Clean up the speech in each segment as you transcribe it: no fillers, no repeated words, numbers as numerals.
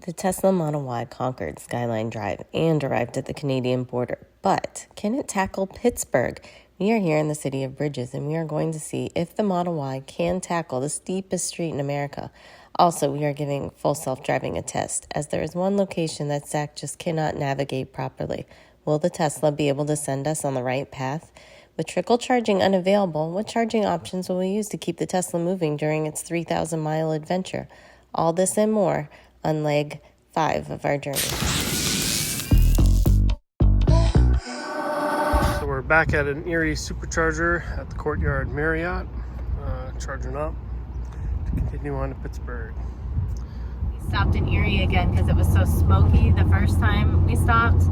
The Tesla Model Y conquered Skyline Drive and arrived at the Canadian border. But can it tackle Pittsburgh? We are here in the city of Bridges, and we are going to see if the Model Y can tackle the steepest street in America. Also, we are giving full self-driving a test, as there is one location that Zach just cannot navigate properly. Will the Tesla be able to send us on the right path? With trickle charging unavailable, what charging options will we use to keep the Tesla moving during its 3,000-mile adventure? All this and more on leg 5 of our journey. So we're back at an Erie supercharger at the Courtyard Marriott, charging up to continue on to Pittsburgh. We stopped in Erie again because it was so smoky the first time we stopped,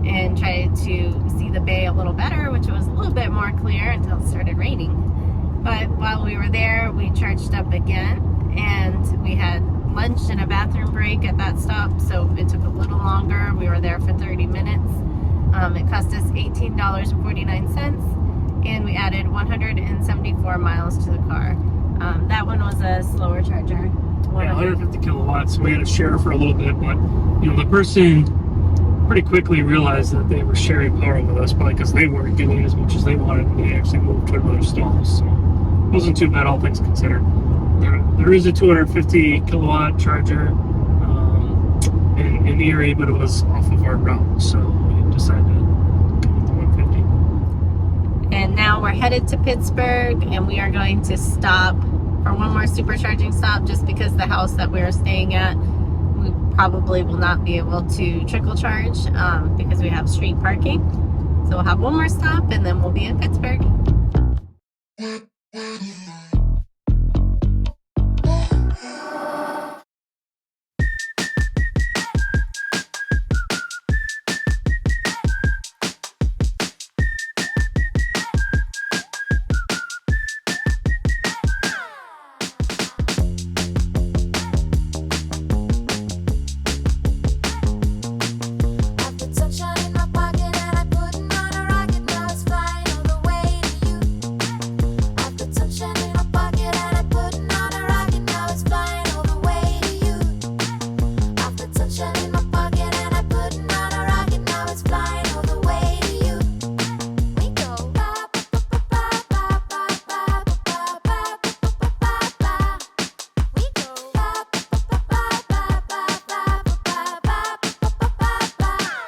and tried to see the bay a little better, which was a little bit more clear until it started raining. But while we were there, we charged up again, and we had lunch and a bathroom break at that stop, so it took a little longer. We were there for 30 minutes. It cost us $18.49, and we added 174 miles to the car. That one was a slower charger. Yeah, 150 kilowatts. We had to share for a little bit, but the person pretty quickly realized that they were sharing power with us, probably because they weren't getting as much as they wanted, and they actually moved to another stall. So it wasn't too bad, all things considered. There is a 250 kilowatt charger in Erie, but it was off of our route, so we decided to go with the 150. And now we're headed to Pittsburgh, and we are going to stop for one more supercharging stop, just because the house that we're staying at, we probably will not be able to trickle charge because we have street parking. So we'll have one more stop, and then we'll be in Pittsburgh.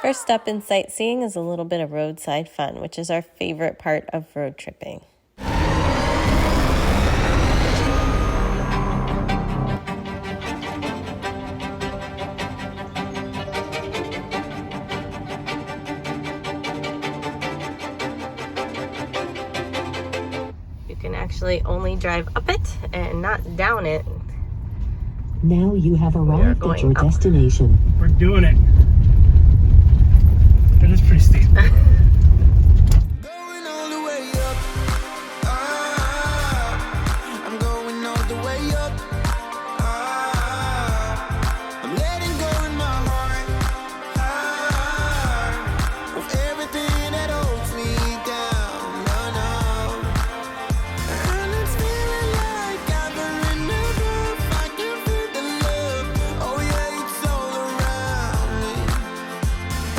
First up in sightseeing is a little bit of roadside fun, which is our favorite part of road tripping. You can actually only drive up it and not down it. Now you have arrived at your destination. We're doing it. It is pretty steep. Going all the way up. I'm going all the way up. I'm letting go in my heart of everything that holds me down. And it's feeling like I've been enough. I can feel the love. Oh yeah, it's all around me.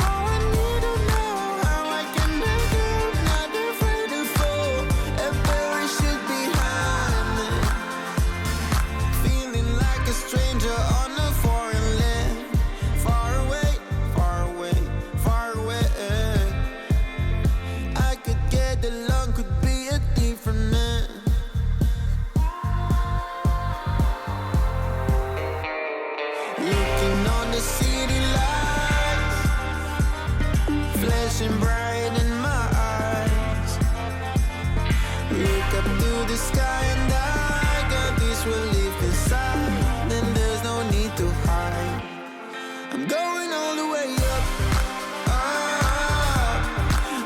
Oh, I need to know how I can make it. Not afraid to fall. A parachute behind me. Feeling like a stranger on a foreign land. Far away, far away, far away. I could get along, could be a different man. Looking on the city lights, flashing bright in my eyes. Look up to the sky and I got this relief inside. Then there's no need to hide. I'm going all the way up.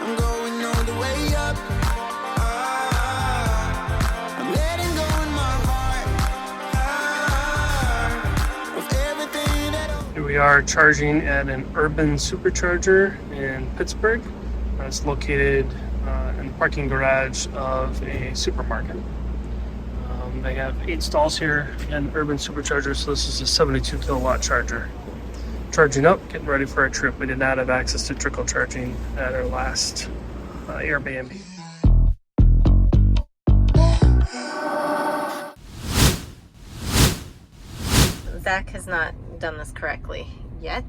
I'm going all the way up. I'm letting go in my heart of everything that Here we are charging at an urban supercharger in Pittsburgh. It's located in the parking garage of a supermarket. They have 8 stalls here, and urban supercharger, so this is a 72 kilowatt charger. charging up, getting ready for our trip. We did not have access to trickle charging at our last Airbnb. Zach has not done this correctly yet.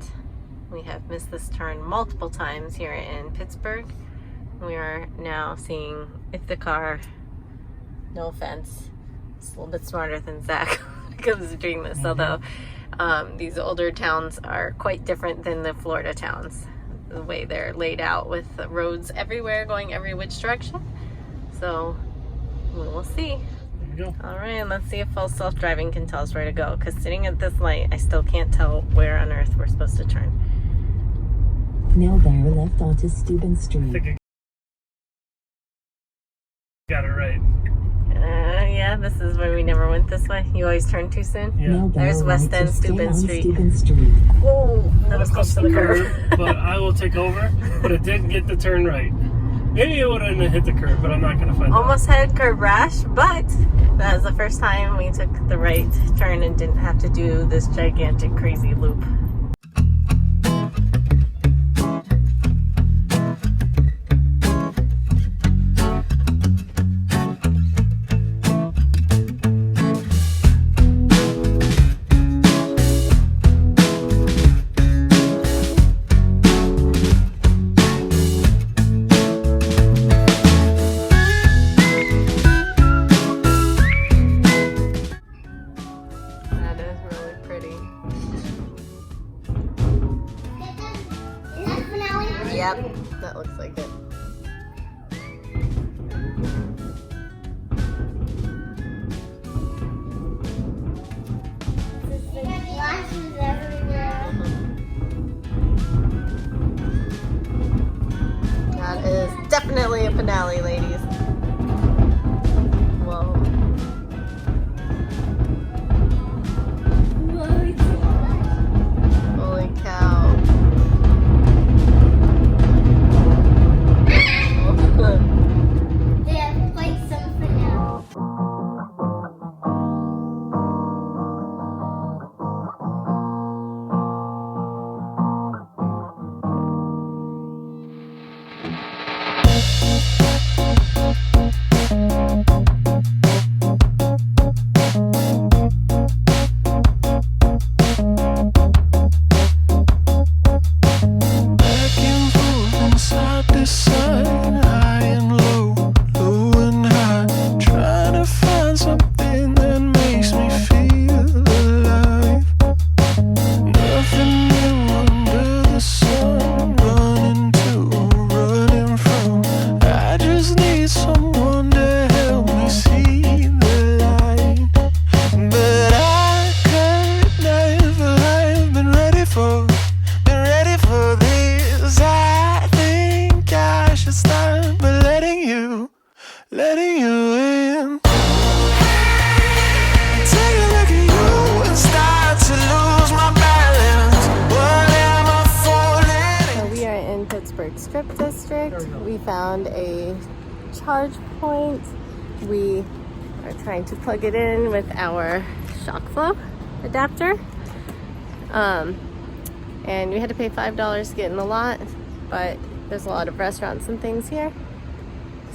We have missed this turn multiple times here in Pittsburgh. We are now seeing if the car, no offense, it's a little bit smarter than Zach when it comes to doing this, although these older towns are quite different than the Florida towns, the way they're laid out with the roads everywhere going every which direction. So we will see. Go. All right, let's see if full self-driving can tell us where to go, because sitting at this light, I still can't tell where on earth we're supposed to turn. Now bear left onto Steuben Street. I think you got it right. Yeah, this is where we never went this way. You always turn too soon? Yeah. Now bear There's right West to End, stay Steuben on Street. Steuben Street. Whoa, that was close to the curb. But I will take over. But it didn't get the turn right. Maybe it would have hit the curb, but I'm not going to find out. Almost had curb rash, but that was the first time we took the right turn and didn't have to do this gigantic crazy loop. Yep, that looks like it. That is definitely a finale, ladies. Whoa. Holy cow. letting you in. Take a look at you and start to lose my balance. What am I falling? So we are in Pittsburgh Strip District. We found a charge point. We are trying to plug it in with our ShockFlo adapter. And we had to pay $5 to get in the lot, but there's a lot of restaurants and things here.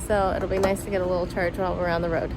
So it'll be nice to get a little charge while we're on the road.